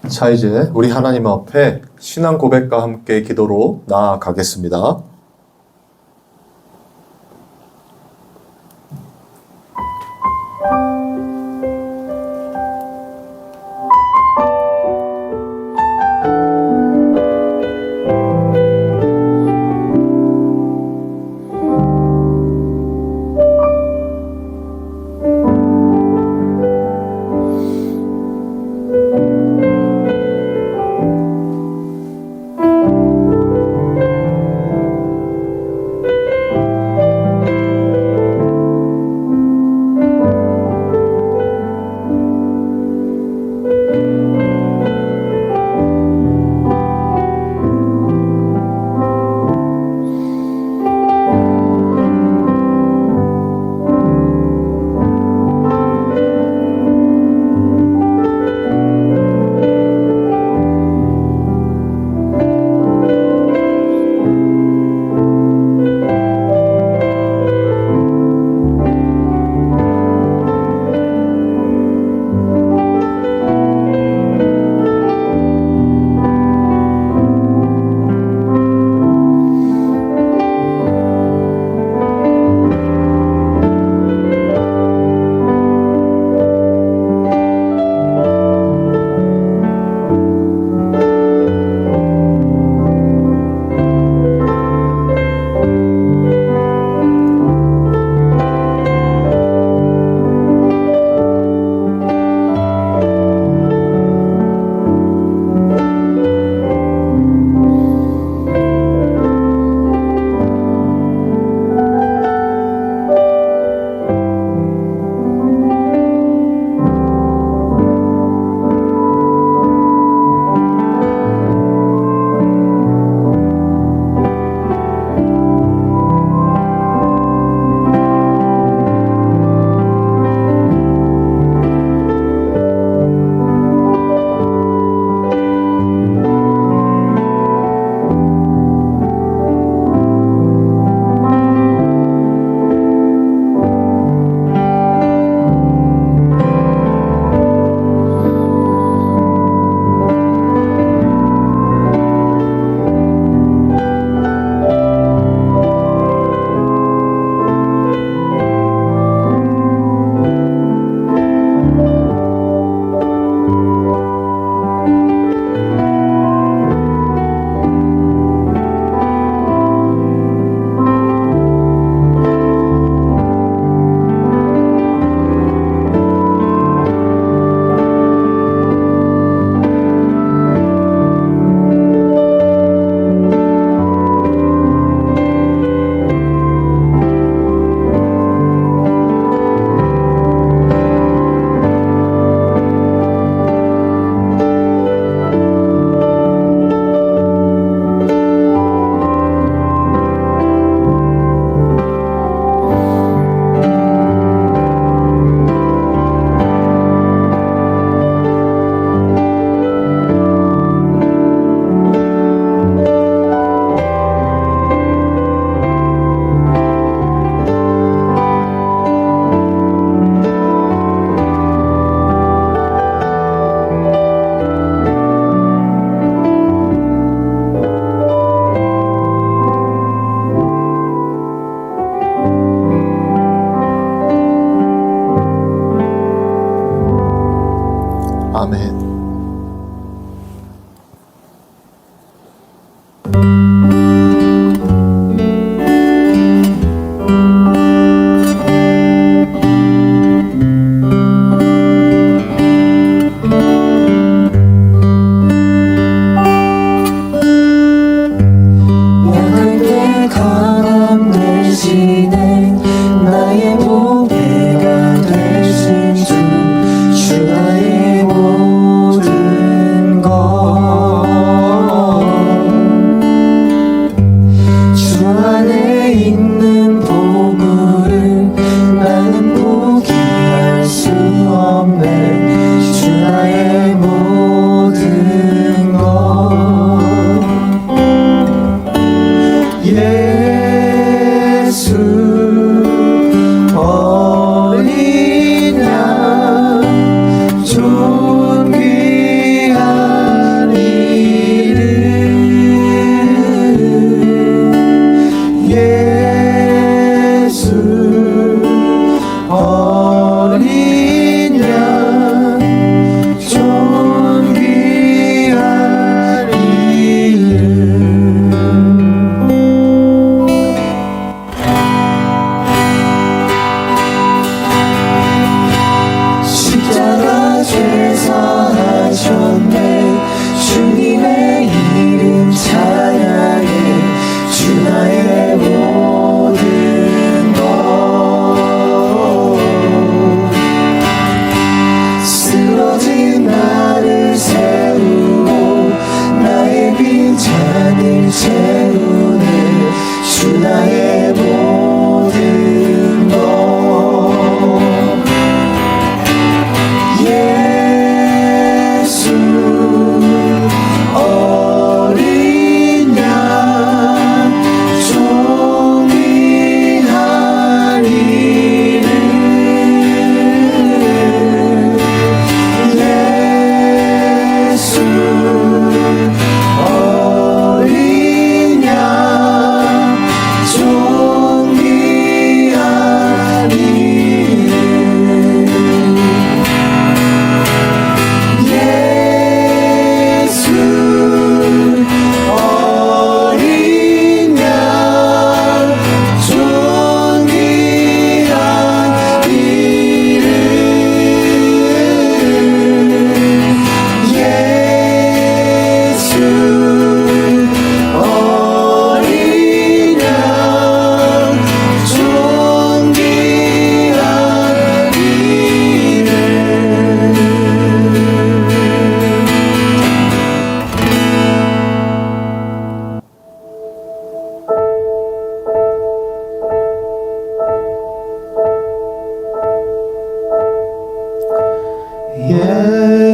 자, 이제 우리 하나님 앞에 신앙 고백과 함께 기도로 나아가겠습니다.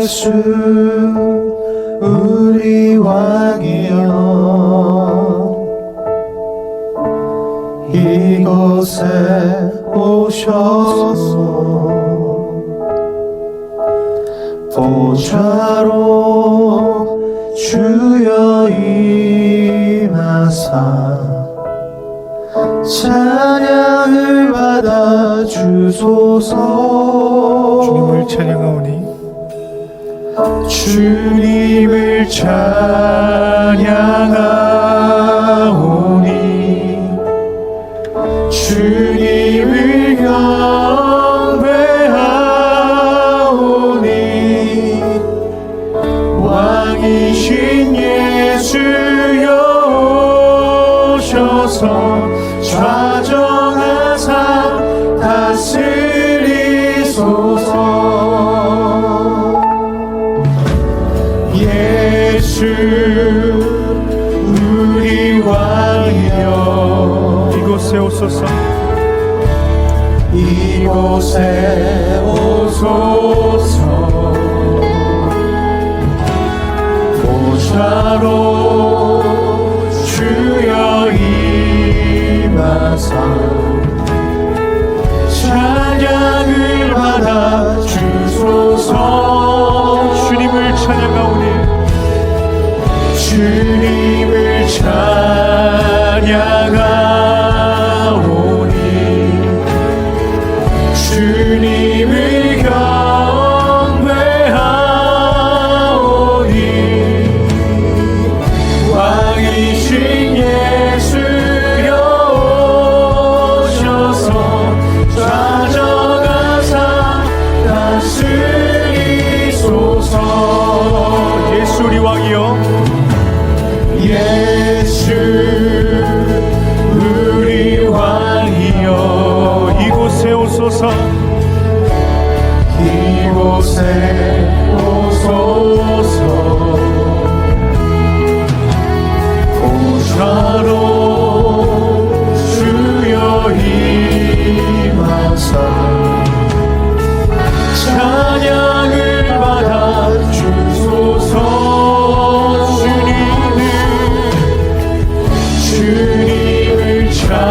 예수 우리 왕이여 이곳에 오셔서 보좌로 주여 임하사 찬양을 받아 주소서. 주님을 찬양하오니 주님을 찬양하오니 주님을 경배하오니 왕이신 예수여 오셔서 좌정하사 다스리소서. 예수 우리 왕이여 이곳에 오소서. 이곳에 오소서. 보좌로 주여 임하사 찬양을 받아 주소서. 주님을 찬양하오니 주님을 찬양하오니 주님을 경배하오니 왕이신 예수여 오셔서 좌정하사 다스리소서. 예수 우리 왕이여 예수 우리 왕이여 이곳에 오소서. 이곳에 오소서. 보좌로 주여 임하사 찬양을 받아 주소서. 주님을 찬양하오니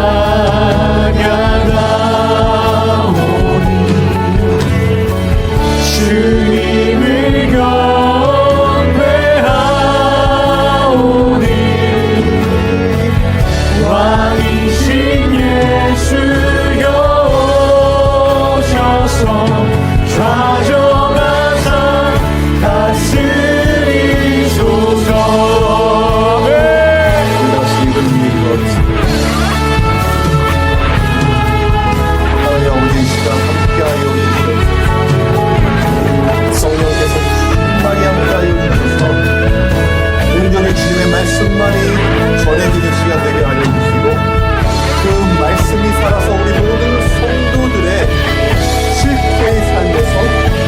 주님을 경배하오니 왕이신 예수여 오셔서 좌정하사 다스리소서. 성령께서 충만히 함께하여 주셔서 온전히 주님의 말씀만이 전해지는 시간 되게 하여 주시고 그 말씀이 살아서 우리 모든 성도들의 실제의 삶에서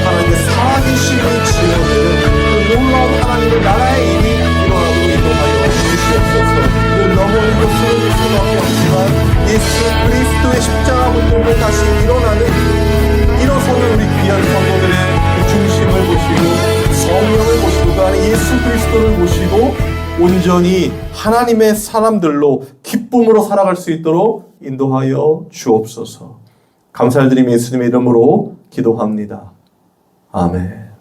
하나님의 살아계심이 지어지는 그 놀라운 하나님의 나라의 일이 일어나도록 인도하여 주시옵소서. 너무는 것으로 볼 수밖에 없지만 예수 그리스도의 십자가 운동으로 다시 일어나는 일어서는 우리 귀한 성도들의 중심을 보시고 성령을 보시고 그 안에 예수 그리스도를 보시고 온전히 하나님의 사람들로 기쁨으로 살아갈 수 있도록 인도하여 주옵소서. 감사를 드리며 예수님의 이름으로 기도합니다. 아멘.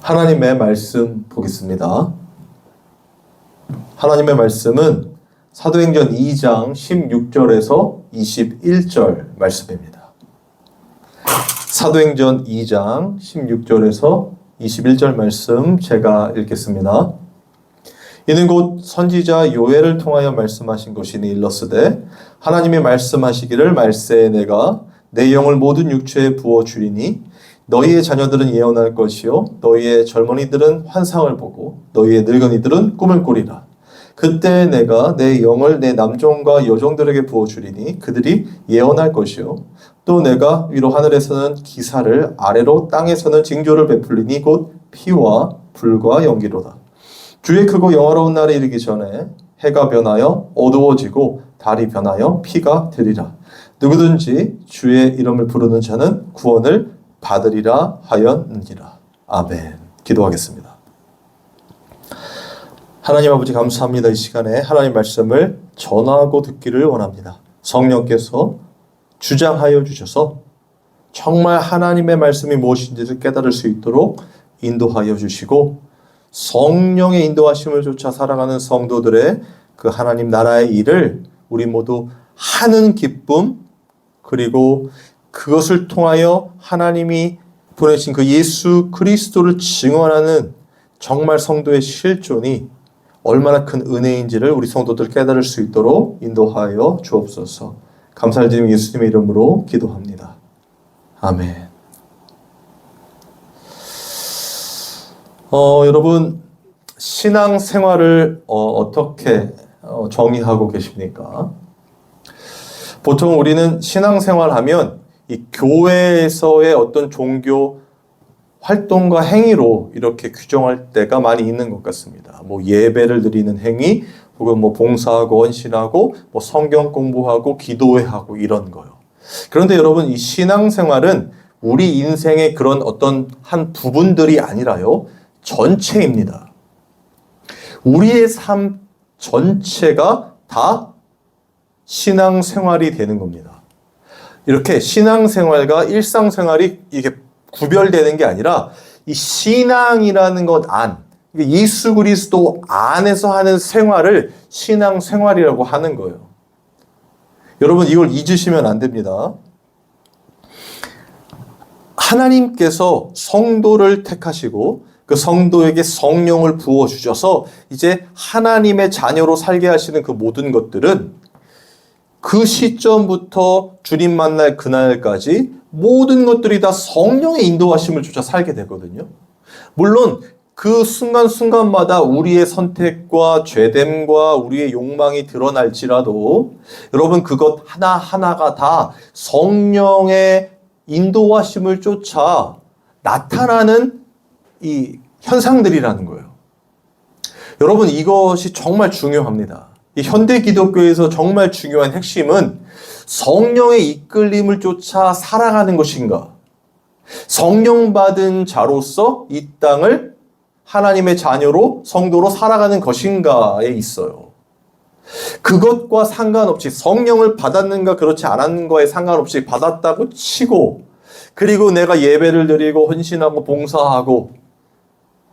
하나님의 말씀 보겠습니다. 하나님의 말씀은 사도행전 2장 16절에서 21절 말씀입니다. 사도행전 2장 16절에서 21절 말씀 제가 읽겠습니다. 이는 곧 선지자 요엘을 통하여 말씀하신 것이니 일러스되 하나님이 말씀하시기를 말세에 내가 내 영을 모든 육체에 부어주리니 너희의 자녀들은 예언할 것이요 너희의 젊은이들은 환상을 보고 너희의 늙은이들은 꿈을 꾸리라. 그때 내가 내 영을 내 남종과 여종들에게 부어주리니 그들이 예언할 것이요 또 내가 위로 하늘에서는 기사를 아래로 땅에서는 징조를 베풀리니 곧 피와 불과 연기로다. 주의 크고 영화로운 날이 이르기 전에 해가 변하여 어두워지고 달이 변하여 피가 되리라. 누구든지 주의 이름을 부르는 자는 구원을 받으리라 하였느니라. 아멘. 기도하겠습니다. 하나님 아버지 감사합니다. 이 시간에 하나님 말씀을 전하고 듣기를 원합니다. 성령께서 주장하여 주셔서 정말 하나님의 말씀이 무엇인지를 깨달을 수 있도록 인도하여 주시고 성령의 인도하심을 쫓아 살아가는 성도들의 그 하나님 나라의 일을 우리 모두 하는 기쁨, 그리고 그것을 통하여 하나님이 보내신 그 예수 그리스도를 증언하는 정말 성도의 실존이 얼마나 큰 은혜인지를 우리 성도들 깨달을 수 있도록 인도하여 주옵소서. 감사를 드리며 예수님의 이름으로 기도합니다. 아멘. 여러분, 신앙생활을 어떻게 정의하고 계십니까? 보통 우리는 신앙생활하면 이 교회에서의 어떤 종교 활동과 행위로 이렇게 규정할 때가 많이 있는 것 같습니다. 뭐 예배를 드리는 행위, 혹은 뭐 봉사하고 헌신하고, 뭐 성경 공부하고, 기도회하고 이런 거요. 그런데 여러분, 이 신앙생활은 우리 인생의 그런 어떤 한 부분들이 아니라요, 전체입니다. 우리의 삶 전체가 다 신앙생활이 되는 겁니다. 이렇게 신앙생활과 일상생활이 이게 구별되는 게 아니라 이 신앙이라는 것 안, 예수 그리스도 안에서 하는 생활을 신앙생활이라고 하는 거예요. 여러분 이걸 잊으시면 안 됩니다. 하나님께서 성도를 택하시고 그 성도에게 성령을 부어주셔서 이제 하나님의 자녀로 살게 하시는 그 모든 것들은 그 시점부터 주님 만날 그날까지 모든 것들이 다 성령의 인도하심을 쫓아 살게 되거든요. 물론 그 순간순간마다 우리의 선택과 죄됨과 우리의 욕망이 드러날지라도 여러분 그것 하나하나가 다 성령의 인도하심을 쫓아 나타나는 이 현상들이라는 거예요. 여러분 이것이 정말 중요합니다. 이 현대 기독교에서 정말 중요한 핵심은 성령의 이끌림을 쫓아 살아가는 것인가, 성령 받은 자로서 이 땅을 하나님의 자녀로 성도로 살아가는 것인가에 있어요. 그것과 상관없이 성령을 받았는가 그렇지 않았는가에 상관없이 받았다고 치고 그리고 내가 예배를 드리고 헌신하고 봉사하고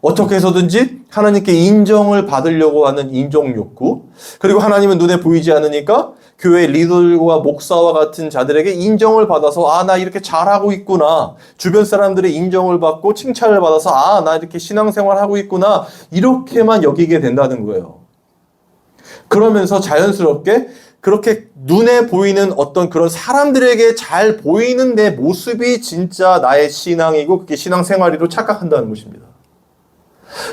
어떻게 해서든지 하나님께 인정을 받으려고 하는 인정 욕구, 그리고 하나님은 눈에 보이지 않으니까 교회 리더들과 목사와 같은 자들에게 인정을 받아서 나 이렇게 잘하고 있구나, 주변 사람들의 인정을 받고 칭찬을 받아서 나 이렇게 신앙생활하고 있구나, 이렇게만 여기게 된다는 거예요. 그러면서 자연스럽게 그렇게 눈에 보이는 어떤 그런 사람들에게 잘 보이는 내 모습이 진짜 나의 신앙이고 그게 신앙생활이로 착각한다는 것입니다.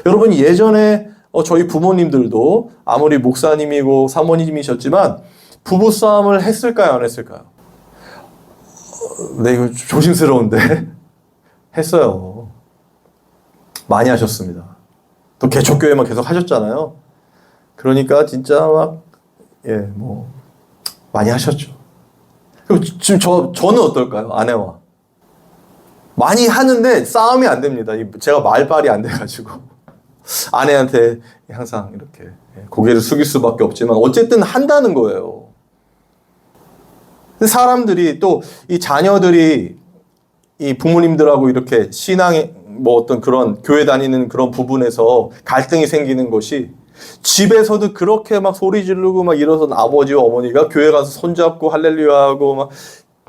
여러분 예전에 저희 부모님들도 아무리 목사님이고 사모님이셨지만 부부싸움을 했을까요? 안 했을까요? 네, 이거 조심스러운데 했어요. 많이 하셨습니다. 또 개척교회만 계속 하셨잖아요. 그러니까 진짜 많이 하셨죠. 그리고 지금 저는 어떨까요? 아내와 많이 하는데 싸움이 안 됩니다. 제가 말발이 안 돼가지고 아내한테 항상 이렇게 고개를 숙일 수밖에 없지만 어쨌든 한다는 거예요. 사람들이 또 이 자녀들이 이 부모님들하고 이렇게 신앙의 어떤 그런 교회 다니는 그런 부분에서 갈등이 생기는 것이 집에서도 그렇게 막 소리 지르고 막 이러던 아버지와 어머니가 교회 가서 손잡고 할렐루야 하고 막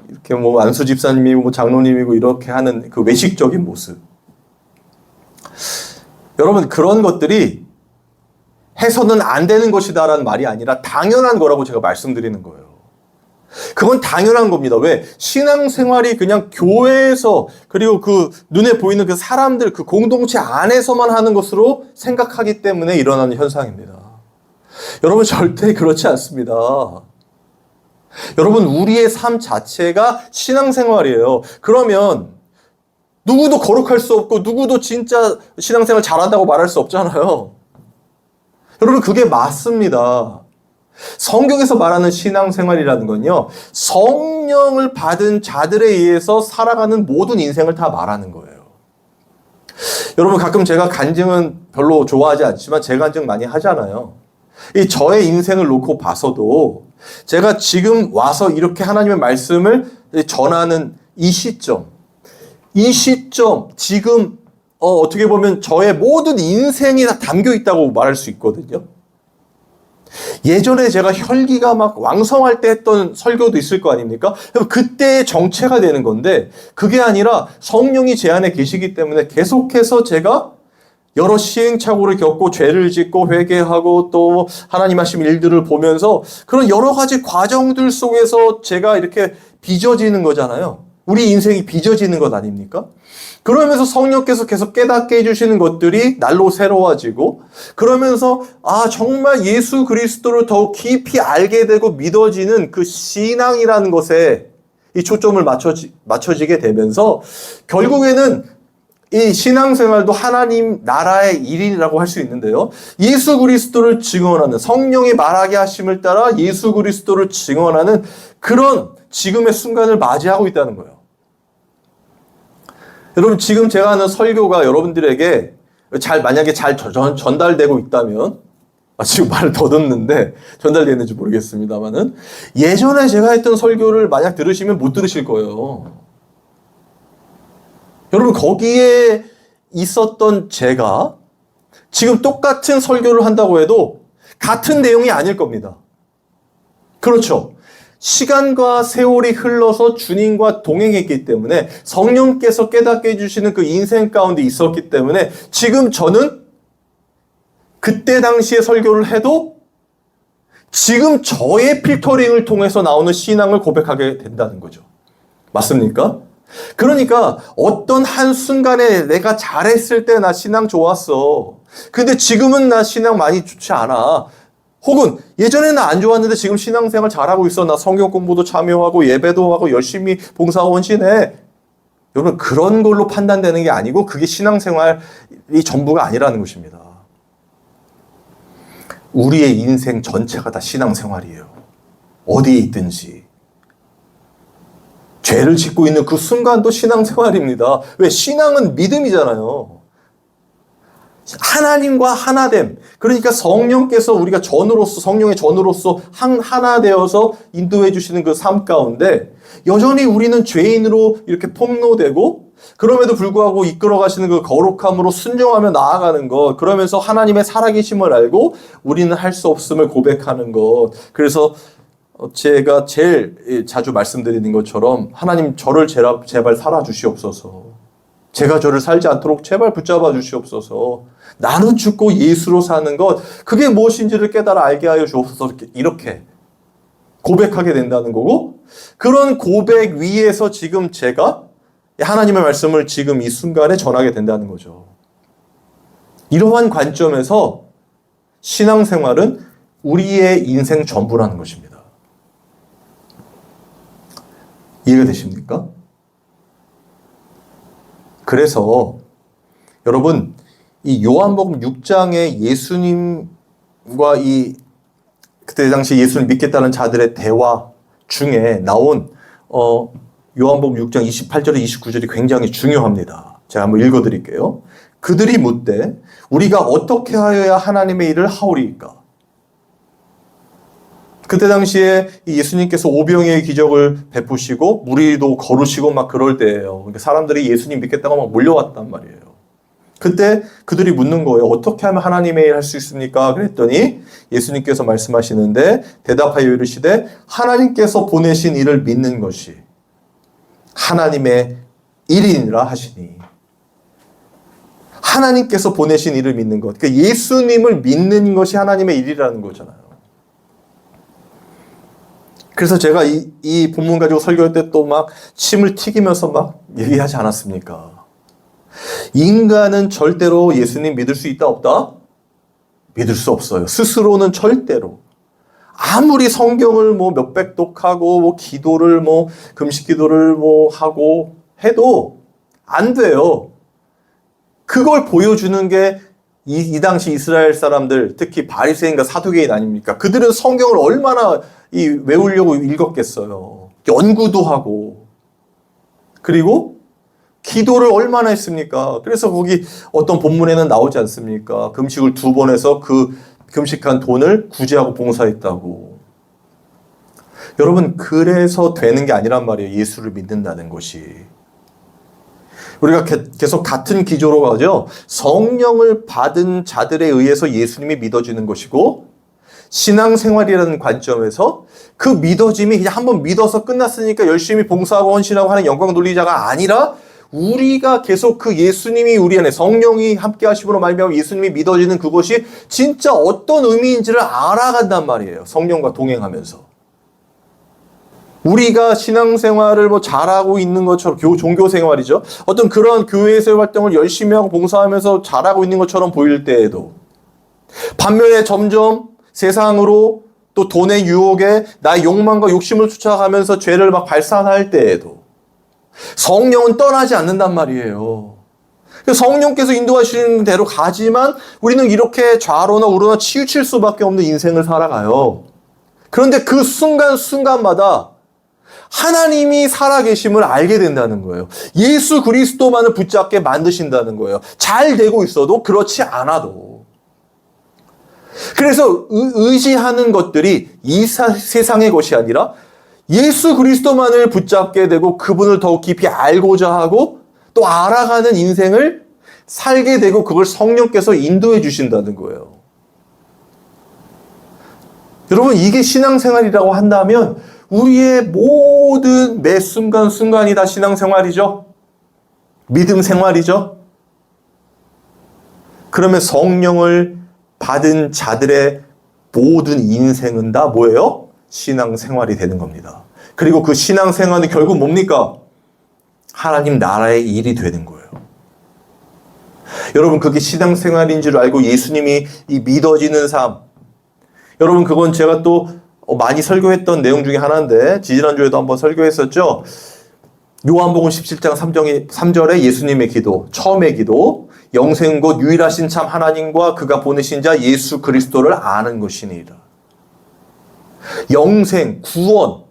이렇게 안수 집사님이고 장로님이고 이렇게 하는 그 외식적인 모습. 여러분 그런 것들이 해서는 안 되는 것이다라는 말이 아니라 당연한 거라고 제가 말씀드리는 거예요. 그건 당연한 겁니다. 왜? 신앙생활이 그냥 교회에서 그리고 그 눈에 보이는 그 사람들 그 공동체 안에서만 하는 것으로 생각하기 때문에 일어나는 현상입니다. 여러분 절대 그렇지 않습니다. 여러분 우리의 삶 자체가 신앙생활이에요. 그러면 누구도 거룩할 수 없고 누구도 진짜 신앙생활 잘한다고 말할 수 없잖아요. 여러분 그게 맞습니다. 성경에서 말하는 신앙생활이라는 건요, 성령을 받은 자들에 의해서 살아가는 모든 인생을 다 말하는 거예요. 여러분, 가끔 제가 간증은 별로 좋아하지 않지만 제 간증 많이 하잖아요. 이 저의 인생을 놓고 봐서도 제가 지금 와서 이렇게 하나님의 말씀을 전하는 이 시점, 지금 어떻게 보면 저의 모든 인생이 다 담겨 있다고 말할 수 있거든요. 예전에 제가 혈기가 막 왕성할 때 했던 설교도 있을 거 아닙니까? 그때의 정체가 되는 건데, 그게 아니라 성령이 제 안에 계시기 때문에 계속해서 제가 여러 시행착오를 겪고 죄를 짓고 회개하고 또 하나님 하신 일들을 보면서 그런 여러 가지 과정들 속에서 제가 이렇게 빚어지는 거잖아요. 우리 인생이 빚어지는 것 아닙니까? 그러면서 성령께서 계속 깨닫게 해주시는 것들이 날로 새로워지고, 그러면서 정말 예수 그리스도를 더욱 깊이 알게 되고 믿어지는 그 신앙이라는 것에 이 초점을 맞춰지게 되면서 결국에는 이 신앙생활도 하나님 나라의 일이라고 할 수 있는데요. 예수 그리스도를 증언하는, 성령이 말하게 하심을 따라 예수 그리스도를 증언하는 그런 지금의 순간을 맞이하고 있다는 거예요. 여러분, 지금 제가 하는 설교가 여러분들에게 만약에 잘 전달되고 있다면, 지금 말을 더듬는데 전달되는지 모르겠습니다만은, 예전에 제가 했던 설교를 만약 들으시면 못 들으실 거예요. 여러분, 거기에 있었던 제가 지금 똑같은 설교를 한다고 해도 같은 내용이 아닐 겁니다. 그렇죠. 시간과 세월이 흘러서 주님과 동행했기 때문에, 성령께서 깨닫게 해주시는 그 인생 가운데 있었기 때문에 지금 저는 그때 당시에 설교를 해도 지금 저의 필터링을 통해서 나오는 신앙을 고백하게 된다는 거죠. 맞습니까? 그러니까 어떤 한순간에 내가 잘했을 때 나 신앙 좋았어. 근데 지금은 나 신앙 많이 좋지 않아. 혹은 예전에는 안 좋았는데 지금 신앙생활 잘하고 있어. 나 성경 공부도 참여하고 예배도 하고 열심히 봉사하고 헌신해. 여러분, 그런 걸로 판단되는 게 아니고 그게 신앙생활이 전부가 아니라는 것입니다. 우리의 인생 전체가 다 신앙생활이에요. 어디에 있든지. 죄를 짓고 있는 그 순간도 신앙생활입니다. 왜? 신앙은 믿음이잖아요. 하나님과 하나됨. 그러니까 성령께서 우리가 전으로서, 성령의 전으로서 하나 되어서 인도해 주시는 그 삶 가운데 여전히 우리는 죄인으로 이렇게 폭로되고, 그럼에도 불구하고 이끌어 가시는 그 거룩함으로 순종하며 나아가는 것, 그러면서 하나님의 살아계심을 알고 우리는 할 수 없음을 고백하는 것. 그래서 제가 제일 자주 말씀드리는 것처럼, 하나님 저를 제발 살아주시옵소서. 제가 저를 살지 않도록 제발 붙잡아 주시옵소서. 나는 죽고 예수로 사는 것, 그게 무엇인지를 깨달아 알게 하여 주옵소서. 이렇게 고백하게 된다는 거고, 그런 고백 위에서 지금 제가 하나님의 말씀을 지금 이 순간에 전하게 된다는 거죠. 이러한 관점에서 신앙생활은 우리의 인생 전부라는 것입니다. 이해가 되십니까? 그래서 여러분, 이 요한복음 6장의 예수님과 그때 당시 예수를 믿겠다는 자들의 대화 중에 나온 요한복음 6장 28절에 29절이 굉장히 중요합니다. 제가 한번 읽어드릴게요. 그들이 묻되 우리가 어떻게 하여야 하나님의 일을 하오리이까? 그때 당시에 예수님께서 오병이의 기적을 베푸시고 무리도 거르시고 막 그럴 때예요. 그러니까 사람들이 예수님 믿겠다고 막 몰려왔단 말이에요. 그때 그들이 묻는 거예요. 어떻게 하면 하나님의 일 할 수 있습니까? 그랬더니 예수님께서 말씀하시는데, 대답하여 이르시되 하나님께서 보내신 일을 믿는 것이 하나님의 일이니라 하시니. 하나님께서 보내신 일을 믿는 것, 그러니까 예수님을 믿는 것이 하나님의 일이라는 거잖아요. 그래서 제가 이 본문 가지고 설교할 때 또 막 침을 튀기면서 막 얘기하지 않았습니까? 인간은 절대로 예수님 믿을 수 있다 없다? 믿을 수 없어요. 스스로는 절대로. 아무리 성경을 몇백 독하고 기도를 금식 기도를 하고 해도 안 돼요. 그걸 보여주는 게 이 당시 이스라엘 사람들, 특히 바리새인과 사두개인 아닙니까? 그들은 성경을 얼마나 외우려고 읽었겠어요. 연구도 하고, 그리고 기도를 얼마나 했습니까? 그래서 거기 어떤 본문에는 나오지 않습니까? 금식을 2번 해서 그 금식한 돈을 구제하고 봉사했다고. 여러분, 그래서 되는 게 아니란 말이에요. 예수를 믿는다는 것이. 우리가 계속 같은 기조로 가죠. 성령을 받은 자들에 의해서 예수님이 믿어지는 것이고, 신앙생활이라는 관점에서 그 믿어짐이 그냥 한번 믿어서 끝났으니까 열심히 봉사하고 헌신하고 하는 영광 돌리자가 아니라, 우리가 계속 그 예수님이 우리 안에, 성령이 함께 하심으로 말미암아 예수님이 믿어지는 그것이 진짜 어떤 의미인지를 알아간단 말이에요. 성령과 동행하면서. 우리가 신앙생활을 잘하고 있는 것처럼, 종교생활이죠. 어떤 그런 교회에서의 활동을 열심히 하고 봉사하면서 잘하고 있는 것처럼 보일 때에도, 반면에 점점 세상으로 또 돈의 유혹에 나의 욕망과 욕심을 쫓아가면서 죄를 막 발산할 때에도 성령은 떠나지 않는단 말이에요. 성령께서 인도하시는 대로 가지만 우리는 이렇게 좌로나 우로나 치우칠 수밖에 없는 인생을 살아가요. 그런데 그 순간순간마다 하나님이 살아계심을 알게 된다는 거예요. 예수 그리스도만을 붙잡게 만드신다는 거예요. 잘 되고 있어도 그렇지 않아도. 그래서 의지하는 것들이 이 세상의 것이 아니라 예수 그리스도만을 붙잡게 되고 그분을 더욱 깊이 알고자 하고 또 알아가는 인생을 살게 되고, 그걸 성령께서 인도해 주신다는 거예요. 여러분, 이게 신앙생활이라고 한다면 우리의 모든 매 순간순간이 다 신앙생활이죠. 믿음 생활이죠. 그러면 성령을 받은 자들의 모든 인생은 다 뭐예요? 신앙생활이 되는 겁니다. 그리고 그 신앙생활은 결국 뭡니까? 하나님 나라의 일이 되는 거예요. 여러분, 그게 신앙생활인 줄 알고 예수님이 이 믿어지는 삶, 여러분, 그건 제가 또 많이 설교했던 내용 중에 하나인데, 지지난주에도 한번 설교했었죠. 요한복음 17장 3절에 예수님의 기도, 처음의 기도, 영생 곧 유일하신 참 하나님과 그가 보내신 자 예수 그리스도를 아는 것이니라. 영생, 구원,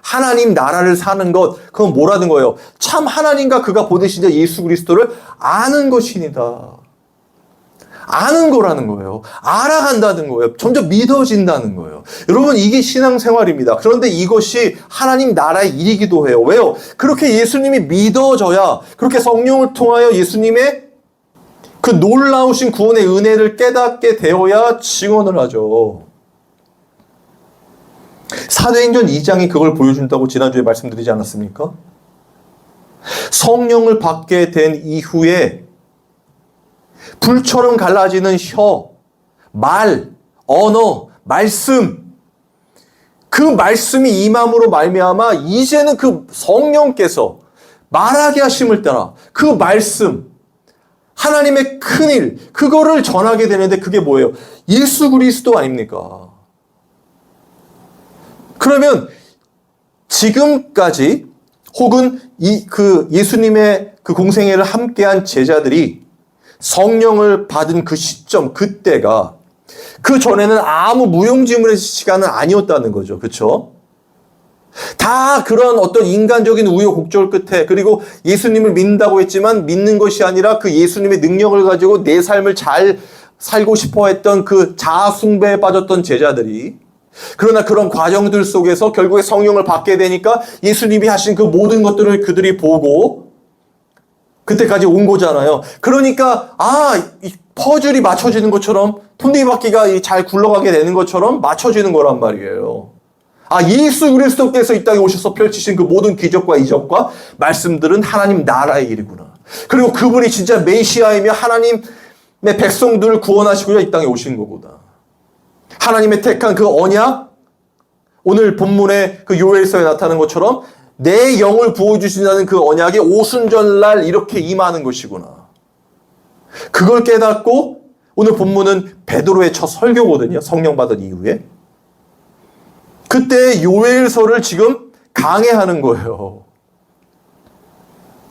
하나님 나라를 사는 것, 그건 뭐라는 거예요? 참 하나님과 그가 보내신 자 예수 그리스도를 아는 것이니다. 아는 거라는 거예요. 알아간다는 거예요. 점점 믿어진다는 거예요. 여러분, 이게 신앙생활입니다. 그런데 이것이 하나님 나라의 일이기도 해요. 왜요? 그렇게 예수님이 믿어져야, 그렇게 성령을 통하여 예수님의 그 놀라우신 구원의 은혜를 깨닫게 되어야 증언을 하죠. 사도행전 2장이 그걸 보여준다고 지난주에 말씀드리지 않았습니까? 성령을 받게 된 이후에 불처럼 갈라지는 혀, 말, 언어, 말씀, 그 말씀이 임함으로 말미암아 이제는 그 성령께서 말하게 하심을 따라 그 말씀, 하나님의 큰일, 그거를 전하게 되는데, 그게 뭐예요? 예수 그리스도 아닙니까? 그러면 지금까지 혹은 예수님의 그 공생애를 함께한 제자들이 성령을 받은 그 시점, 그때가 그 전에는 아무 무용지물의 시간은 아니었다는 거죠. 그렇죠? 다 그런 어떤 인간적인 우여곡절 끝에, 그리고 예수님을 믿는다고 했지만 믿는 것이 아니라 그 예수님의 능력을 가지고 내 삶을 잘 살고 싶어 했던 그 자아 숭배에 빠졌던 제자들이, 그러나 그런 과정들 속에서 결국에 성령을 받게 되니까 예수님이 하신 그 모든 것들을 그들이 보고 그때까지 온 거잖아요. 그러니까 이 퍼즐이 맞춰지는 것처럼, 톱니바퀴가 잘 굴러가게 되는 것처럼 맞춰지는 거란 말이에요. 예수 그리스도께서 이 땅에 오셔서 펼치신 그 모든 기적과 이적과 말씀들은 하나님 나라의 일이구나. 그리고 그분이 진짜 메시아이며 하나님의 백성들을 구원하시고자 이 땅에 오신 거구나. 하나님의 택한 그 언약, 오늘 본문의 그 요엘서에 나타나는 것처럼 내 영을 부어주신다는 그 언약이 오순절날 이렇게 임하는 것이구나. 그걸 깨닫고 오늘 본문은 베드로의 첫 설교거든요. 성령 받은 이후에. 그때 요엘서를 지금 강해하는 거예요.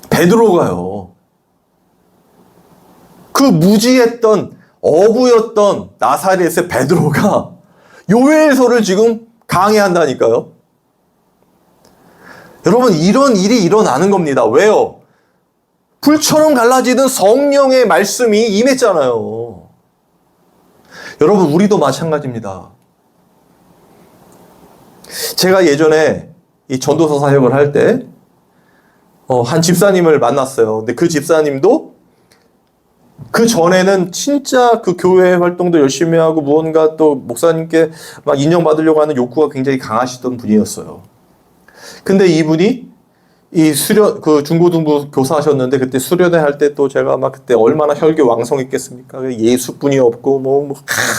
베드로가요. 그 무지했던 어부였던 나사렛의 베드로가 요엘서를 지금 강해한다니까요. 여러분, 이런 일이 일어나는 겁니다. 왜요? 불처럼 갈라지던 성령의 말씀이 임했잖아요. 여러분, 우리도 마찬가지입니다. 제가 예전에 이 전도서 사역을 할 때, 한 집사님을 만났어요. 근데 그 집사님도 그 전에는 진짜 그 교회 활동도 열심히 하고 무언가 또 목사님께 막 인정받으려고 하는 욕구가 굉장히 강하시던 분이었어요. 근데 이분이 이 그 중고등부 교사하셨는데 그때 수련회 할 때 또 제가 막 그때 얼마나 혈기 왕성했겠습니까? 예수뿐이 없고 뭐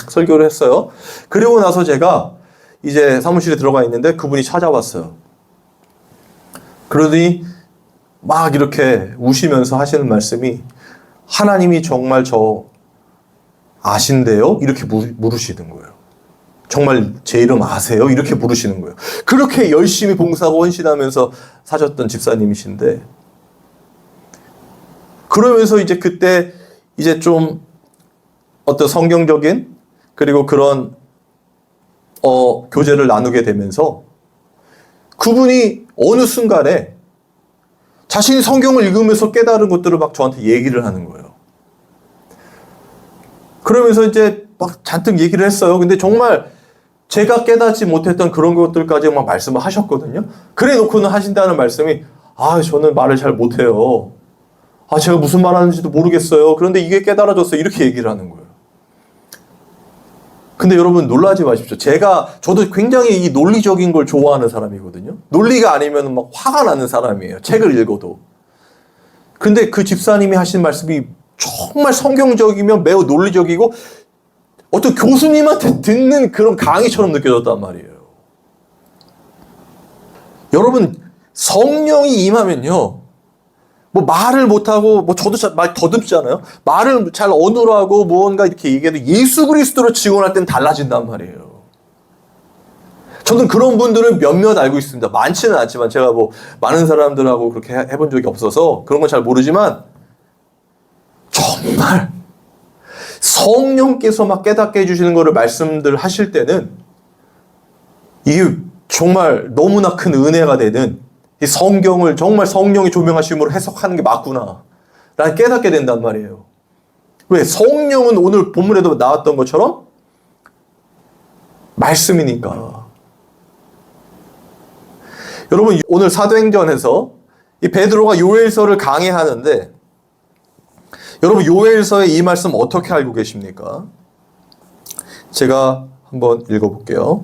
설교를 했어요. 그리고 나서 제가 이제 사무실에 들어가 있는데 그분이 찾아왔어요. 그러더니 막 이렇게 우시면서 하시는 말씀이 하나님이 정말 저 아신대요? 이렇게 물으시는 거예요. 정말 제 이름 아세요? 이렇게 부르시는 거예요. 그렇게 열심히 봉사하고 헌신하면서 사셨던 집사님이신데, 그러면서 이제 그때 이제 좀 어떤 성경적인 그리고 그런 교제를 나누게 되면서 그분이 어느 순간에 자신이 성경을 읽으면서 깨달은 것들을 막 저한테 얘기를 하는 거예요. 그러면서 이제 막 잔뜩 얘기를 했어요. 근데 정말 제가 깨닫지 못했던 그런 것들까지 막 말씀을 하셨거든요. 그래 놓고는 하신다는 말씀이, 저는 말을 잘 못해요. 제가 무슨 말 하는지도 모르겠어요. 그런데 이게 깨달아졌어요. 이렇게 얘기를 하는 거예요. 근데 여러분 놀라지 마십시오. 저도 굉장히 이 논리적인 걸 좋아하는 사람이거든요. 논리가 아니면 막 화가 나는 사람이에요. 책을 읽어도. 근데 그 집사님이 하신 말씀이 정말 성경적이면 매우 논리적이고 어떤 교수님한테 듣는 그런 강의처럼 느껴졌단 말이에요. 여러분, 성령이 임하면요, 뭐 말을 못하고, 뭐 저도 말 더듬잖아요. 말을 잘 어눌하고 무언가 이렇게 얘기해도 예수 그리스도로 증언할 땐 달라진단 말이에요. 저는 그런 분들은 몇몇 알고 있습니다. 많지는 않지만 제가 뭐 많은 사람들하고 그렇게 해본 적이 없어서 그런 건 잘 모르지만 정말 성령께서 막 깨닫게 해주시는 거를 말씀들 하실 때는 이게 정말 너무나 큰 은혜가 되는 이 성경을 정말 성령의 조명하심으로 해석하는 게 맞구나 라는 깨닫게 된단 말이에요. 왜? 성령은 오늘 본문에도 나왔던 것처럼 말씀이니까. 여러분, 오늘 사도행전에서 이 베드로가 요엘서를 강해하는데, 여러분 요엘서의 이 말씀 어떻게 알고 계십니까? 제가 한번 읽어볼게요.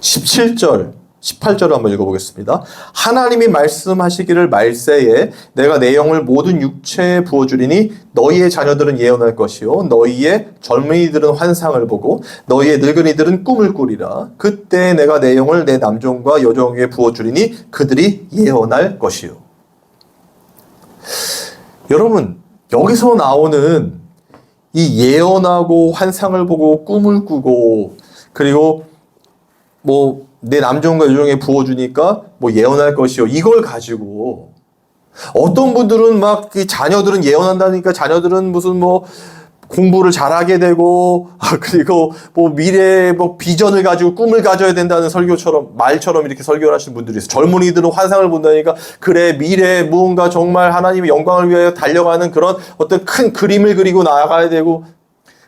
17절 18절을 한번 읽어보겠습니다. 하나님이 말씀하시기를 말세에 내가 내 영을 모든 육체에 부어주리니 너희의 자녀들은 예언할 것이요 너희의 젊은이들은 환상을 보고 너희의 늙은이들은 꿈을 꾸리라. 그때 내가 내 영을 내 남종과 여종에게 부어주리니 그들이 예언할 것이요. 여러분, 여기서 나오는 이 예언하고 환상을 보고 꿈을 꾸고 그리고 뭐 내 남종과 여종에 부어주니까 뭐 예언할 것이요. 이걸 가지고 어떤 분들은 막 자녀들은 예언한다니까 자녀들은 무슨 뭐 공부를 잘하게 되고 그리고 뭐 미래의 뭐 비전을 가지고 꿈을 가져야 된다는 설교처럼 말처럼 이렇게 설교를 하시는 분들이 있어요. 젊은이들은 환상을 본다니까 그래 미래에 무언가 정말 하나님의 영광을 위하여 달려가는 그런 어떤 큰 그림을 그리고 나아가야 되고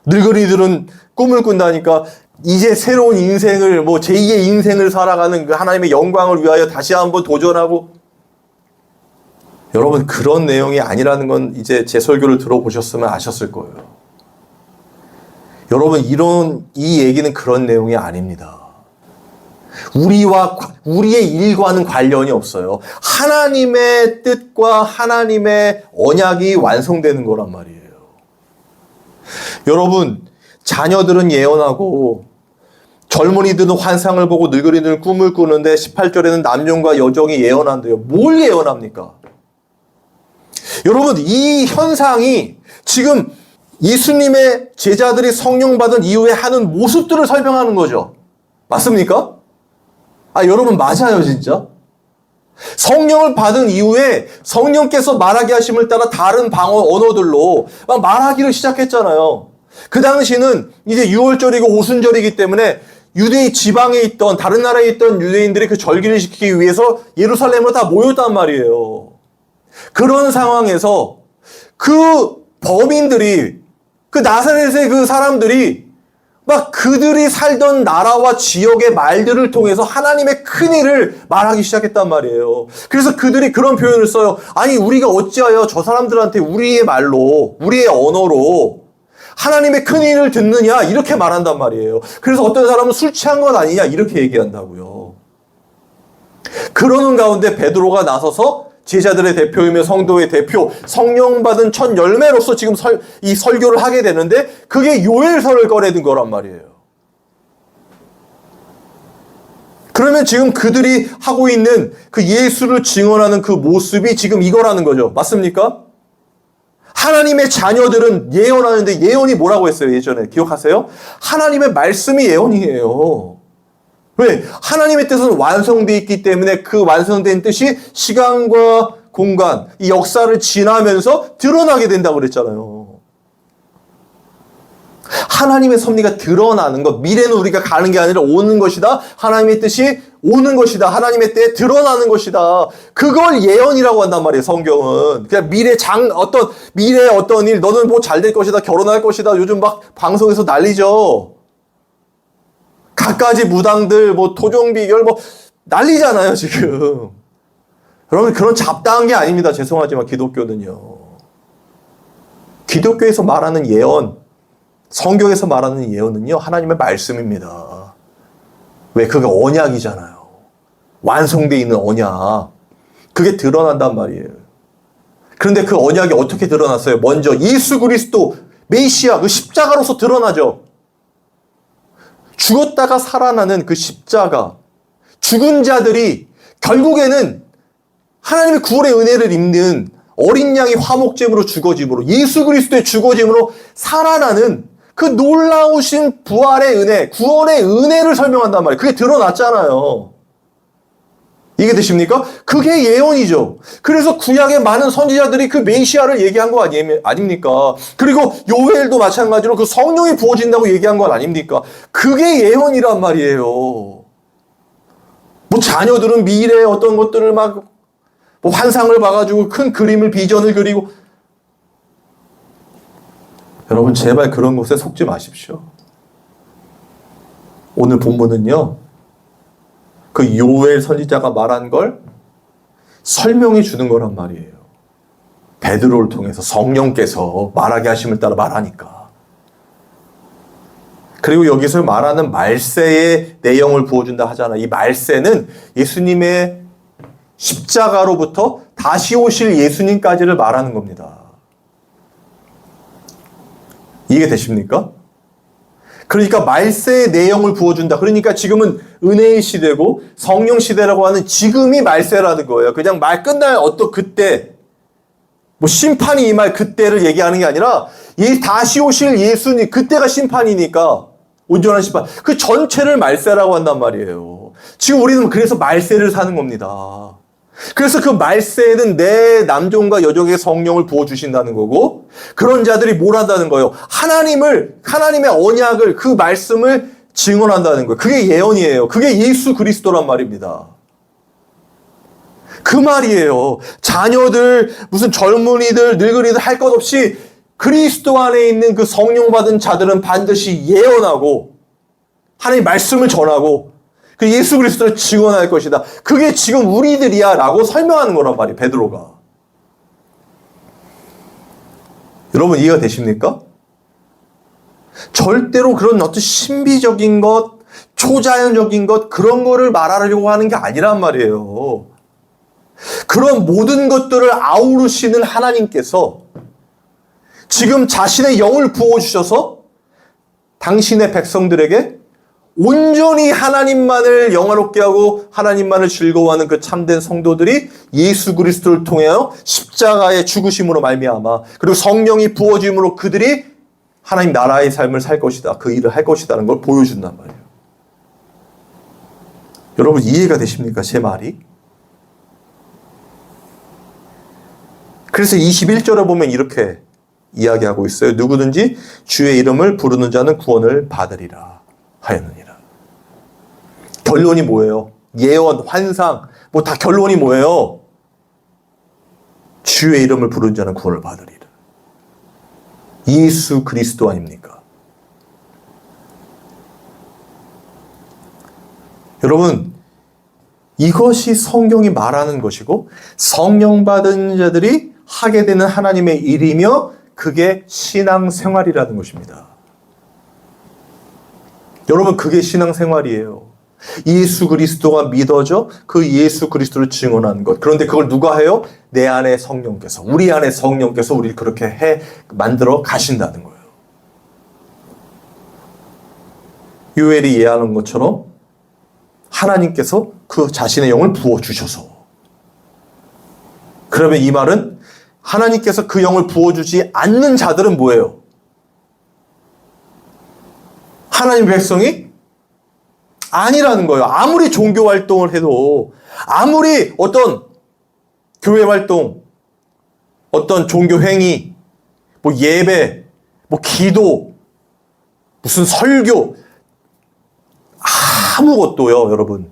늙은이들은 꿈을 꾼다니까 이제 새로운 인생을 뭐 제2의 인생을 살아가는 그 하나님의 영광을 위하여 다시 한번 도전하고. 여러분, 그런 내용이 아니라는 건 이제 제 설교를 들어보셨으면 아셨을 거예요. 여러분, 이 얘기는 그런 내용이 아닙니다. 우리의 일과는 관련이 없어요. 하나님의 뜻과 하나님의 언약이 완성되는 거란 말이에요. 여러분, 자녀들은 예언하고 젊은이들은 환상을 보고 늙은이들은 꿈을 꾸는데 18절에는 남종과 여종이 예언한대요. 뭘 예언합니까? 여러분, 이 현상이 지금 예수님의 제자들이 성령 받은 이후에 하는 모습들을 설명하는 거죠. 맞습니까? 여러분, 맞아요, 진짜. 성령을 받은 이후에 성령께서 말하게 하심을 따라 다른 언어들로 막 말하기를 시작했잖아요. 그 당시는 이제 유월절이고 오순절이기 때문에 유대인 지방에 있던 다른 나라에 있던 유대인들이 그 절기를 지키기 위해서 예루살렘으로 다 모였단 말이에요. 그런 상황에서 그 범인들이 그 나사렛의 그 사람들이 막 그들이 살던 나라와 지역의 말들을 통해서 하나님의 큰 일을 말하기 시작했단 말이에요. 그래서 그들이 그런 표현을 써요. 아니 우리가 어찌하여 저 사람들한테 우리의 말로 우리의 언어로 하나님의 큰 일을 듣느냐 이렇게 말한단 말이에요. 그래서 어떤 사람은 술 취한 건 아니냐 이렇게 얘기한다고요. 그러는 가운데 베드로가 나서서 제자들의 대표이며 성도의 대표, 성령 받은 첫 열매로서 지금 이 설교를 하게 되는데 그게 요엘서를 꺼내든 거란 말이에요. 그러면 지금 그들이 하고 있는 그 예수를 증언하는 그 모습이 지금 이거라는 거죠. 맞습니까? 하나님의 자녀들은 예언하는데 예언이 뭐라고 했어요? 예전에 기억하세요? 하나님의 말씀이 예언이에요. 왜? 하나님의 뜻은 완성되어 있기 때문에 그 완성된 뜻이 시간과 공간, 이 역사를 지나면서 드러나게 된다고 그랬잖아요. 하나님의 섭리가 드러나는 것, 미래는 우리가 가는 게 아니라 오는 것이다. 하나님의 뜻이 오는 것이다. 하나님의 때에 드러나는 것이다. 그걸 예언이라고 한단 말이에요, 성경은. 그냥 미래의 어떤 일, 너는 뭐 잘 될 것이다, 결혼할 것이다. 요즘 막 방송에서 난리죠. 갖가지 무당들, 뭐 토종비결, 뭐 난리잖아요, 지금. 여러분, 그런 잡다한 게 아닙니다. 죄송하지만 기독교는요. 기독교에서 말하는 예언, 성경에서 말하는 예언은요, 하나님의 말씀입니다. 왜? 그게 언약이잖아요. 완성되어 있는 언약. 그게 드러난단 말이에요. 그런데 그 언약이 어떻게 드러났어요? 먼저 예수 그리스도, 메시아, 그 십자가로서 드러나죠. 죽었다가 살아나는 그 십자가, 죽은 자들이 결국에는 하나님의 구원의 은혜를 입는 어린 양이 화목제물로 죽어짐으로 예수 그리스도의 죽어짐으로 살아나는 그 놀라우신 부활의 은혜, 구원의 은혜를 설명한단 말이에요. 그게 드러났잖아요. 이게 되십니까? 그게 예언이죠. 그래서 구약의 많은 선지자들이 그 메시아를 얘기한 거 아닙니까? 그리고 요엘도 마찬가지로 그 성령이 부어진다고 얘기한 건 아닙니까? 그게 예언이란 말이에요. 뭐 자녀들은 미래의 어떤 것들을 막 뭐 환상을 봐가지고 큰 그림을 비전을 그리고 여러분 제발 그런 것에 속지 마십시오. 오늘 본문은요. 그 요엘 선지자가 말한 걸 설명해 주는 거란 말이에요. 베드로를 통해서 성령께서 말하게 하심을 따라 말하니까. 그리고 여기서 말하는 말세의 내용을 부어준다 하잖아. 이 말세는 예수님의 십자가로부터 다시 오실 예수님까지를 말하는 겁니다. 이해 되십니까? 그러니까 말세의 내용을 부어준다. 그러니까 지금은 은혜의 시대고 성령 시대라고 하는 지금이 말세라는 거예요. 그냥 말 끝날 어떤 그때, 뭐 심판이 임할 그때를 얘기하는 게 아니라 다시 오실 예수님, 그때가 심판이니까 온전한 심판. 그 전체를 말세라고 한단 말이에요. 지금 우리는 그래서 말세를 사는 겁니다. 그래서 그 말세에는 내 남종과 여종의 성령을 부어주신다는 거고, 그런 자들이 뭘 한다는 거예요? 하나님의 언약을, 그 말씀을 증언한다는 거예요. 그게 예언이에요. 그게 예수 그리스도란 말입니다. 그 말이에요. 자녀들, 무슨 젊은이들, 늙은이들 할 것 없이 그리스도 안에 있는 그 성령 받은 자들은 반드시 예언하고, 하나님의 말씀을 전하고, 그 예수 그리스도를 증언할 것이다. 그게 지금 우리들이야 라고 설명하는 거란 말이에요. 베드로가. 여러분 이해가 되십니까? 절대로 그런 어떤 신비적인 것, 초자연적인 것 그런 거를 말하려고 하는 게 아니란 말이에요. 그런 모든 것들을 아우르시는 하나님께서 지금 자신의 영을 부어주셔서 당신의 백성들에게 온전히 하나님만을 영화롭게 하고 하나님만을 즐거워하는 그 참된 성도들이 예수 그리스도를 통하여 십자가의 죽으심으로 말미암아 그리고 성령이 부어짐으로 그들이 하나님 나라의 삶을 살 것이다. 그 일을 할 것이다는 걸 보여준단 말이에요. 여러분 이해가 되십니까? 제 말이? 그래서 21절에 보면 이렇게 이야기하고 있어요. 누구든지 주의 이름을 부르는 자는 구원을 받으리라 하였느니라. 결론이 뭐예요? 예언, 환상, 뭐 다 결론이 뭐예요? 주의 이름을 부르는 자는 구원을 받으리라. 예수 그리스도 아닙니까? 여러분, 이것이 성경이 말하는 것이고 성령 받은 자들이 하게 되는 하나님의 일이며 그게 신앙생활이라는 것입니다. 여러분, 그게 신앙생활이에요. 예수 그리스도가 믿어져 그 예수 그리스도를 증언하는 것. 그런데 그걸 누가 해요? 내 안에 성령께서, 우리 안에 성령께서 우리를 그렇게 만들어 가신다는 거예요. 요엘이 예언하는 것처럼 하나님께서 그 자신의 영을 부어주셔서, 그러면 이 말은 하나님께서 그 영을 부어주지 않는 자들은 뭐예요? 하나님 백성이 아니라는 거예요. 아무리 종교 활동을 해도, 아무리 어떤 교회 활동, 어떤 종교 행위, 뭐 예배, 뭐 기도, 무슨 설교, 아무것도요, 여러분.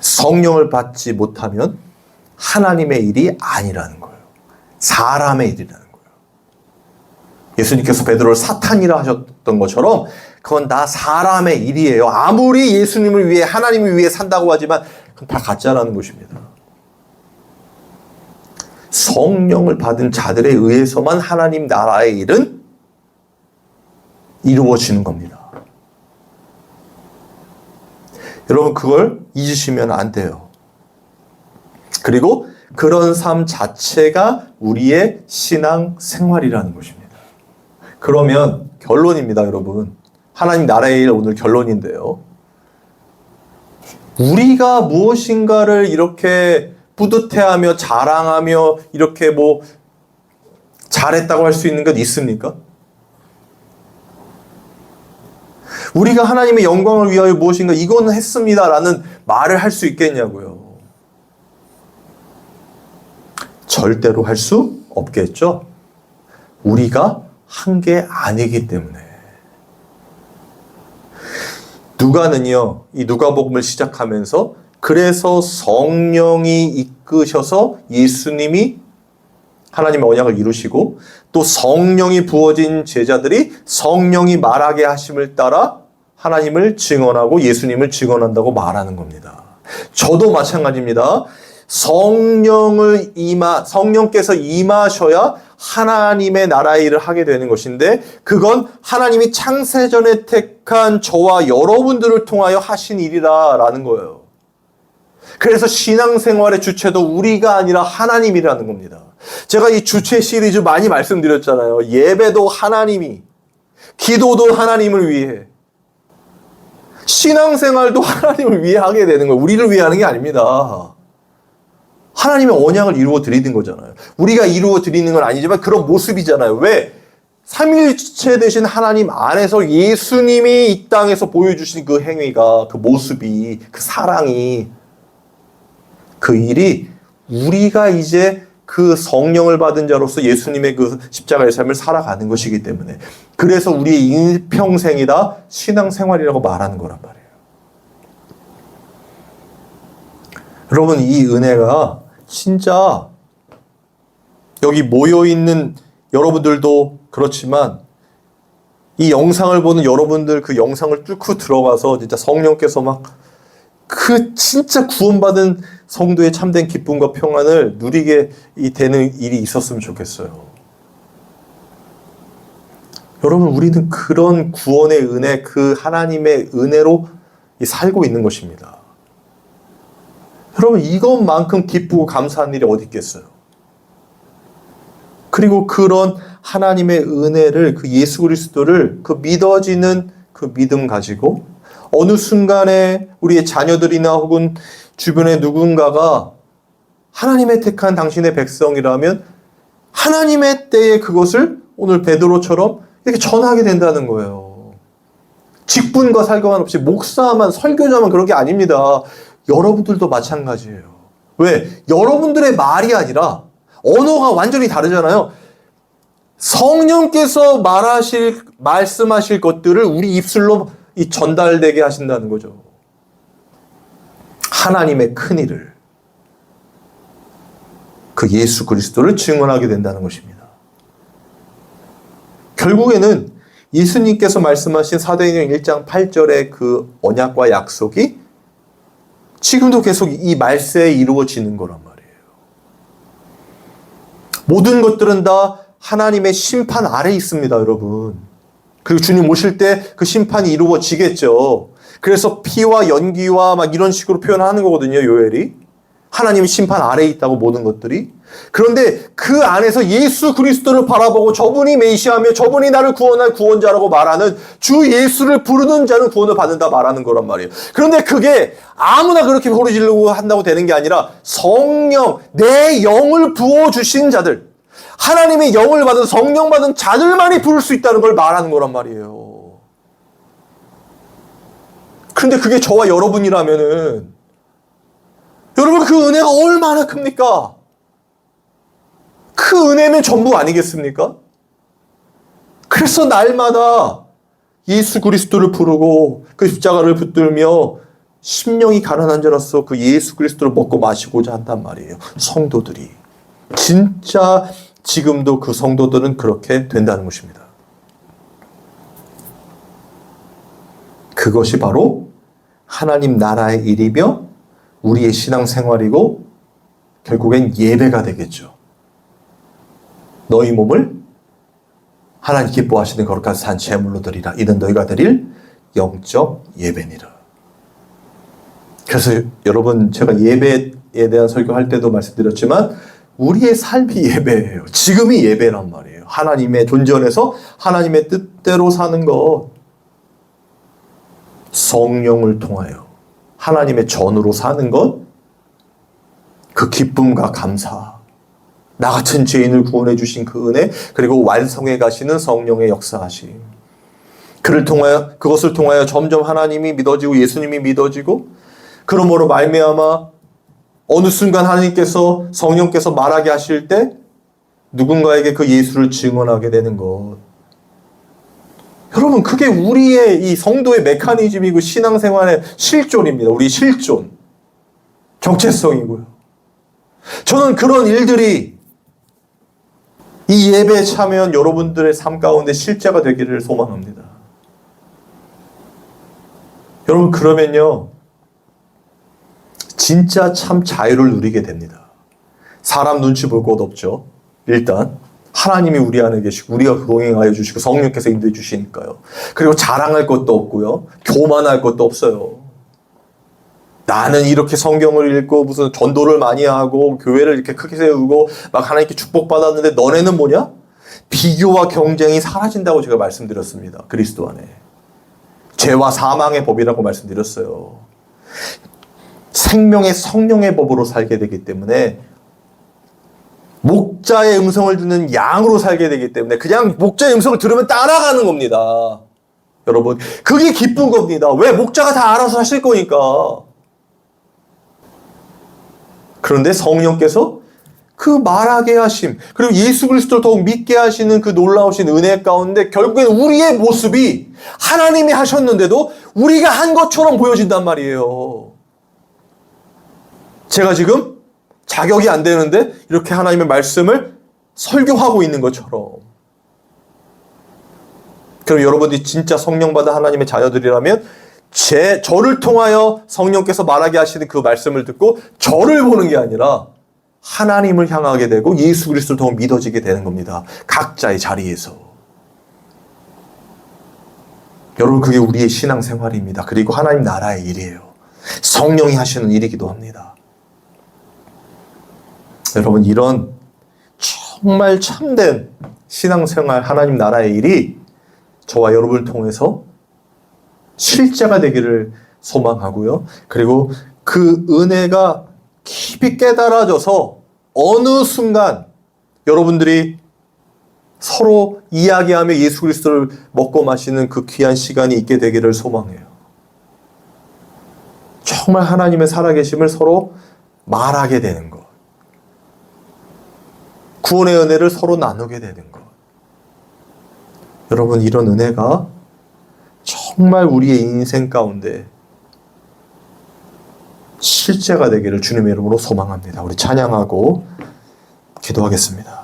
성령을 받지 못하면 하나님의 일이 아니라는 거예요. 사람의 일이라는 거예요. 예수님께서 베드로를 사탄이라 하셨던 것처럼 그건 다 사람의 일이에요. 아무리 예수님을 위해, 하나님을 위해 산다고 하지만 그건 다 가짜라는 것입니다. 성령을 받은 자들에 의해서만 하나님 나라의 일은 이루어지는 겁니다. 여러분, 그걸 잊으시면 안 돼요. 그리고 그런 삶 자체가 우리의 신앙 생활이라는 것입니다. 그러면 결론입니다, 여러분. 하나님 나라의 일 오늘 결론인데요. 우리가 무엇인가를 이렇게 뿌듯해하며 자랑하며 이렇게 뭐 잘했다고 할 수 있는 것 있습니까? 우리가 하나님의 영광을 위하여 무엇인가 이거는 했습니다라는 말을 할 수 있겠냐고요. 절대로 할 수 없겠죠. 우리가 한 게 아니기 때문에. 누가는요, 이 누가복음을 시작하면서 그래서 성령이 이끄셔서 예수님이 하나님의 언약을 이루시고 또 성령이 부어진 제자들이 성령이 말하게 하심을 따라 하나님을 증언하고 예수님을 증언한다고 말하는 겁니다. 저도 마찬가지입니다. 성령께서 임하셔야 하나님의 나라의 일을 하게 되는 것인데 그건 하나님이 창세전에 택한 저와 여러분들을 통하여 하신 일이라는 거예요. 그래서 신앙생활의 주체도 우리가 아니라 하나님이라는 겁니다. 제가 이 주체 시리즈 많이 말씀드렸잖아요. 예배도 하나님이, 기도도 하나님을 위해, 신앙생활도 하나님을 위해 하게 되는 거예요. 우리를 위해 하는 게 아닙니다. 하나님의 언약을 이루어 드리는 거잖아요. 우리가 이루어 드리는 건 아니지만 그런 모습이잖아요. 왜? 삼위일체 되신 하나님 안에서 예수님이 이 땅에서 보여주신 그 행위가, 그 모습이, 그 사랑이, 그 일이 우리가 이제 그 성령을 받은 자로서 예수님의 그 십자가의 삶을 살아가는 것이기 때문에, 그래서 우리의 일평생이 다 신앙생활이라고 말하는 거란 말이에요. 여러분, 이 은혜가 진짜 여기 모여있는 여러분들도 그렇지만 이 영상을 보는 여러분들, 그 영상을 뚫고 들어가서 진짜 성령께서 막 그 진짜 구원받은 성도의 참된 기쁨과 평안을 누리게 되는 일이 있었으면 좋겠어요. 여러분, 우리는 그런 구원의 은혜, 그 하나님의 은혜로 살고 있는 것입니다. 여러분, 이것만큼 기쁘고 감사한 일이 어디 있겠어요? 그리고 그런 하나님의 은혜를, 그 예수 그리스도를, 그 믿어지는 그 믿음 가지고 어느 순간에 우리의 자녀들이나 혹은 주변의 누군가가 하나님의 택한 당신의 백성이라면 하나님의 때에 그것을 오늘 베드로처럼 이렇게 전하게 된다는 거예요. 직분과 살교만 없이 목사만, 설교자만 그런 게 아닙니다. 여러분들도 마찬가지예요. 왜? 여러분들의 말이 아니라 언어가 완전히 다르잖아요. 성령께서 말씀하실 것들을 우리 입술로 전달되게 하신다는 거죠. 하나님의 큰일을, 그 예수 그리스도를 증언하게 된다는 것입니다. 결국에는 예수님께서 말씀하신 사도행전 1장 8절의 그 언약과 약속이 지금도 계속 이 말세에 이루어지는 거란 말이에요. 모든 것들은 다 하나님의 심판 아래에 있습니다, 여러분. 그리고 주님 오실 때 그 심판이 이루어지겠죠. 그래서 피와 연기와 막 이런 식으로 표현하는 거거든요, 요엘이. 하나님의 심판 아래에 있다고 모든 것들이. 그런데 그 안에서 예수 그리스도를 바라보고 저분이 메시아며 저분이 나를 구원할 구원자라고 말하는 주 예수를 부르는 자는 구원을 받는다 말하는 거란 말이에요. 그런데 그게 아무나 그렇게 소리 지르고 한다고 되는 게 아니라 성령, 내 영을 부어주신 자들, 하나님의 영을 받은 성령 받은 자들만이 부를 수 있다는 걸 말하는 거란 말이에요. 그런데 그게 저와 여러분이라면은 여러분 그 은혜가 얼마나 큽니까? 그 은혜면 전부 아니겠습니까? 그래서 날마다 예수 그리스도를 부르고 그 십자가를 붙들며 심령이 가난한 자로서 그 예수 그리스도를 먹고 마시고자 한단 말이에요. 성도들이. 진짜 지금도 그 성도들은 그렇게 된다는 것입니다. 그것이 바로 하나님 나라의 일이며 우리의 신앙생활이고 결국엔 예배가 되겠죠. 너희 몸을 하나님 기뻐하시는 거룩한 산 제물로 드리라. 이는 너희가 드릴 영적 예배니라. 그래서 여러분 제가 예배에 대한 설교할 때도 말씀드렸지만 우리의 삶이 예배예요. 지금이 예배란 말이에요. 하나님의 존전에서 하나님의 뜻대로 사는 것. 성령을 통하여 하나님의 전으로 사는 것. 그 기쁨과 감사. 나 같은 죄인을 구원해 주신 그 은혜, 그리고 완성해 가시는 성령의 역사하심. 그것을 통하여 점점 하나님이 믿어지고 예수님이 믿어지고, 그러므로 말미암아 어느 순간 하나님께서 성령께서 말하게 하실 때 누군가에게 그 예수를 증언하게 되는 것. 여러분 그게 우리의 이 성도의 메커니즘이고 신앙생활의 실존입니다. 우리 실존. 정체성이고요. 저는 그런 일들이 이 예배에 참여한 여러분들의 삶 가운데 실제가 되기를 소망합니다. 여러분 그러면요 진짜 참 자유를 누리게 됩니다. 사람 눈치 볼 것 없죠. 일단 하나님이 우리 안에 계시고 우리가 동행하여 주시고 성령께서 인도해 주시니까요. 그리고 자랑할 것도 없고요. 교만할 것도 없어요. 나는 이렇게 성경을 읽고 무슨 전도를 많이 하고 교회를 이렇게 크게 세우고 막 하나님께 축복받았는데 너네는 뭐냐? 비교와 경쟁이 사라진다고 제가 말씀드렸습니다. 그리스도 안에. 죄와 사망의 법이라고 말씀드렸어요. 생명의 성령의 법으로 살게 되기 때문에 목자의 음성을 듣는 양으로 살게 되기 때문에 그냥 목자의 음성을 들으면 따라가는 겁니다. 여러분 그게 기쁜 겁니다. 왜? 목자가 다 알아서 하실 거니까. 그런데 성령께서 그 말하게 하심, 그리고 예수 그리스도를 더욱 믿게 하시는 그 놀라우신 은혜 가운데 결국엔 우리의 모습이 하나님이 하셨는데도 우리가 한 것처럼 보여진단 말이에요. 제가 지금 자격이 안 되는데 이렇게 하나님의 말씀을 설교하고 있는 것처럼. 그럼 여러분들이 진짜 성령 받은 하나님의 자녀들이라면 저를 통하여 성령께서 말하게 하시는 그 말씀을 듣고 저를 보는 게 아니라 하나님을 향하게 되고 예수 그리스도를 더 믿어지게 되는 겁니다. 각자의 자리에서. 여러분 그게 우리의 신앙생활입니다. 그리고 하나님 나라의 일이에요. 성령이 하시는 일이기도 합니다. 여러분 이런 정말 참된 신앙생활 하나님 나라의 일이 저와 여러분을 통해서 실제가 되기를 소망하고요. 그리고 그 은혜가 깊이 깨달아져서 어느 순간 여러분들이 서로 이야기하며 예수 그리스도를 먹고 마시는 그 귀한 시간이 있게 되기를 소망해요. 정말 하나님의 살아계심을 서로 말하게 되는 것. 구원의 은혜를 서로 나누게 되는 것. 여러분, 이런 은혜가 정말 우리의 인생 가운데 실제가 되기를 주님의 이름으로 소망합니다. 우리 찬양하고 기도하겠습니다.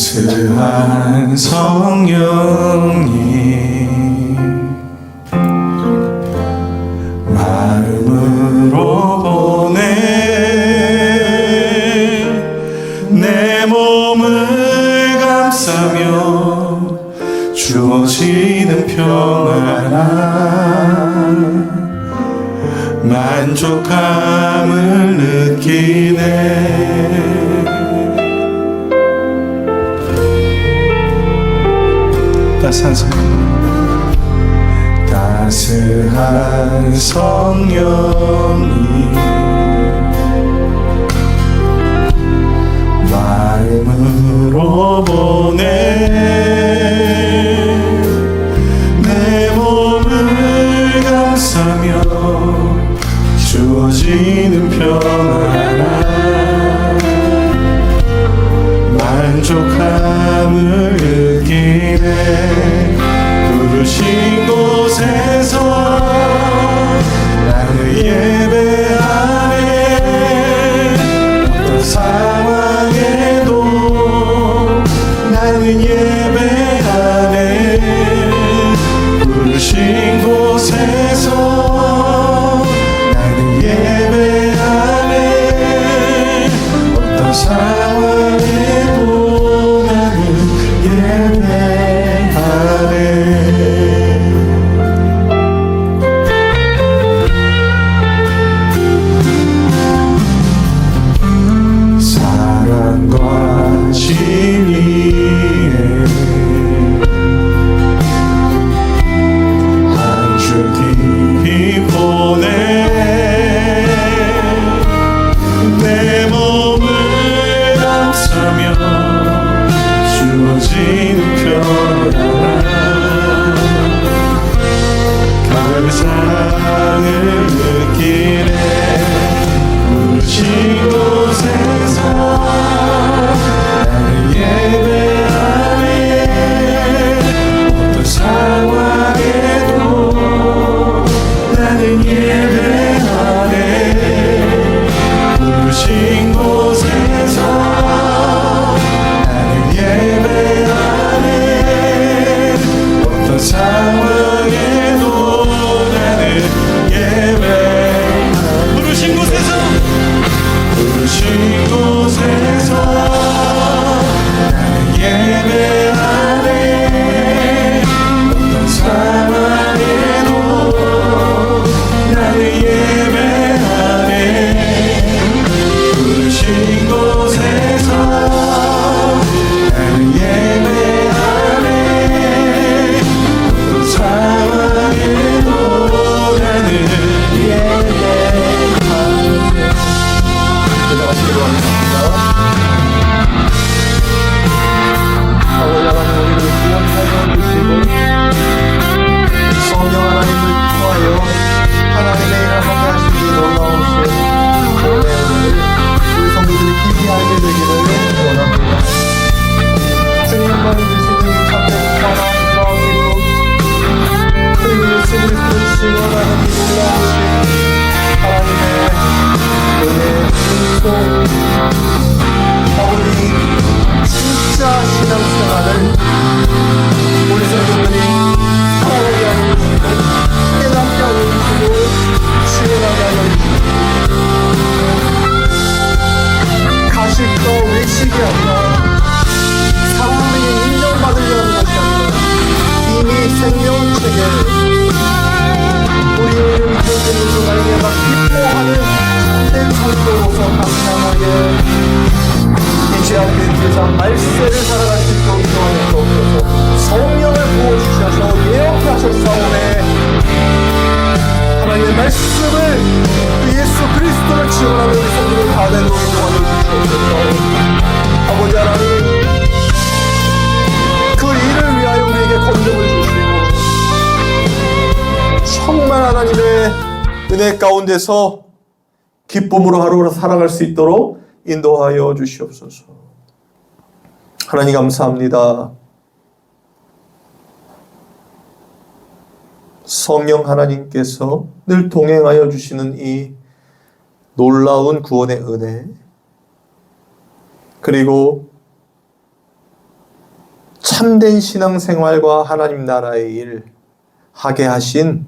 따스한 성령님 마음으로 보내 내 몸을 감싸며 주어지는 평안함 만족함을 느끼네. 따스한 성령이 마음으로 보내 내 몸을 감싸며 주어지는 평안함 만족함을 느끼네. 부르신 곳에서 나를 예배하네. 어떤 상황에도 나는 예배하네. 부르신 곳에서 나는 예배하네. 어떤 상황에도 나는 예배하네. 사랑과 진리에 한 줄 깊이 보내 내 몸을 감싸며 주어지는 평안함 그 사랑을 느끼네. 부르신 곳에서 나를 예배하네. 어떤 상황에도 말씀을 예수 그리스도를 지원하는 우리 성도들 다 되도록 도와주시옵소서. 아버지 하나님, 그 일을 위하여 우리에게 건능을 주시고 정말 하나님의 은혜 가운데서 기쁨으로 하루를 살아갈 수 있도록 인도하여 주시옵소서. 하나님 감사합니다. 성령 하나님께서 늘 동행하여 주시는 이 놀라운 구원의 은혜, 그리고 참된 신앙생활과 하나님 나라의 일 하게 하신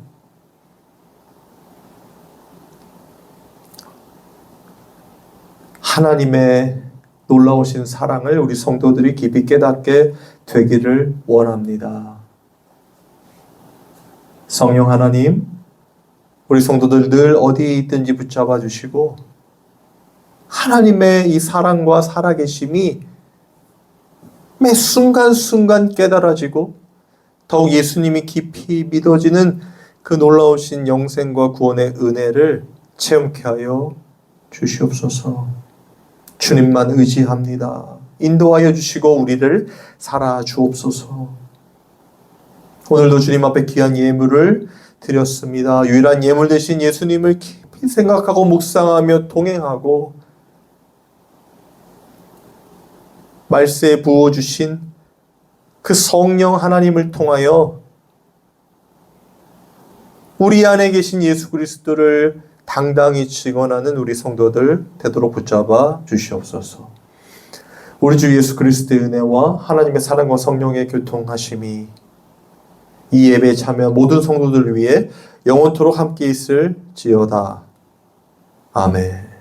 하나님의 놀라우신 사랑을 우리 성도들이 깊이 깨닫게 되기를 원합니다. 성령 하나님, 우리 성도들 늘 어디에 있든지 붙잡아 주시고 하나님의 이 사랑과 살아계심이 매 순간순간 깨달아지고 더욱 예수님이 깊이 믿어지는 그 놀라우신 영생과 구원의 은혜를 체험케 하여 주시옵소서. 주님만 의지합니다. 인도하여 주시고 우리를 살아 주옵소서. 오늘도 주님 앞에 귀한 예물을 드렸습니다. 유일한 예물 되신 예수님을 깊이 생각하고 묵상하며 동행하고 말세에 부어주신 그 성령 하나님을 통하여 우리 안에 계신 예수 그리스도를 당당히 증언하는 우리 성도들 되도록 붙잡아 주시옵소서. 우리 주 예수 그리스도의 은혜와 하나님의 사랑과 성령의 교통하심이 이 예배에 참여한 모든 성도들을 위해 영원토록 함께 있을지어다. 아멘.